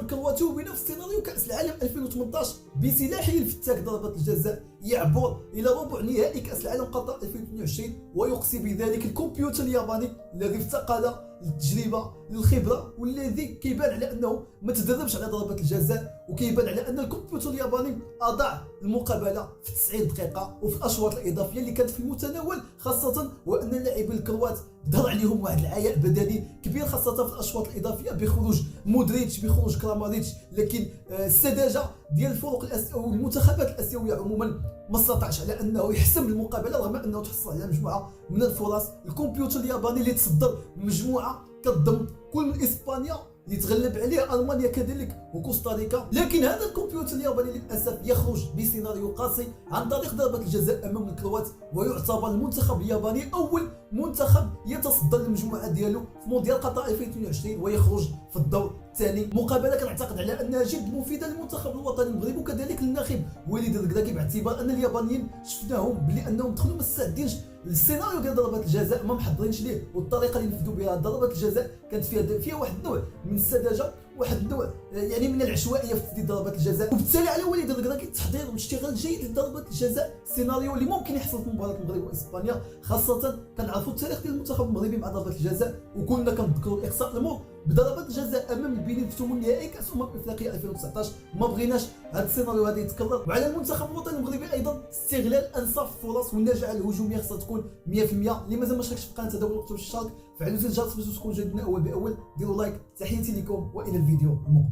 بالكرواتي وبنفس سيناريو كأس العالم 2018 بسلاحه الفتاك ضربة الجزاء يعبر إلى ربع نهائي كأس العالم قطر 2022 ويقصي بذلك الكمبيوتر الياباني الذي افتقد للتجربة للخبرة والذي كيبان على أنه ما تدربش على ضربة الجزاء، وكيبان على أن الكمبيوتر الياباني أضاع المقابلة في 90 دقيقة وفي الأشواط الإضافية اللي كانت في المتناول، خاصة وأن اللاعبين الكروات ظهر عليهم واحد العياء بدني كبير خاصة في الأشواط الإضافية بخروج مودريتش بخروج كراماريتش، لكن السذاجة ديال الفرق والمنتخبات الآسيوية عموما ما استطاعش على انه يحسم المقابله رغم انه تحصل على مجموعه من الفرص. الكمبيوتر الياباني اللي تصدر مجموعه كتضم كل من اسبانيا اللي تغلب عليه المانيا كذلك وكوستاريكا، لكن هذا الكمبيوتر الياباني للاسف يخرج بسيناريو قاسي عن طريق ضربه الجزاء امام الكروات، ويعتبر المنتخب الياباني اول منتخب يتصدر المجموعه ديالو في مونديال قطر 2022 ويخرج في الدور الثاني. مقابله كنعتقد على انها جد مفيده للمنتخب الوطني المغربي وكذلك للناخب وليد الكراكي، باعتبار ان اليابانيين شفناهم بلي انهم دخلوا ما استعدينش السيناريو ديال ضربات الجزاء، ما محضرينش ليه، والطريقه اللي نفذوا بها ضربات الجزاء كانت فيها واحد النوع من السذاجه، واحد النوع يعني من العشوائيه في تسديد ضربات الجزاء، وبالتالي على وليد الكراكي التحضير والاشتغال جيد لضربات الجزاء، السيناريو اللي ممكن يحصل في مباراه المغرب واسبانيا، خاصه كنعرفوا التاريخ ديال المنتخب المغربي مع ضربات الجزاء، وكنا كنذكروا الاقصاء المر بضربات الجزاء امام البنين في ثمن نهائي كاس افريقيا 2019. ما بغيناش هذا السيناريو هذا يتكرر، وعلى المنتخب الوطني المغربي ايضا استغلال انصاف الفرص والنجاعه الهجوميه خاصها تكون 100%. اللي مازال ما شاركش في القناه هذا هو الوقت باش تشارك، فعلوا زر الجرس باش تكونوا جايين اول باول، ديروا لايك. تحياتي لكم والى الفيديو المقبل.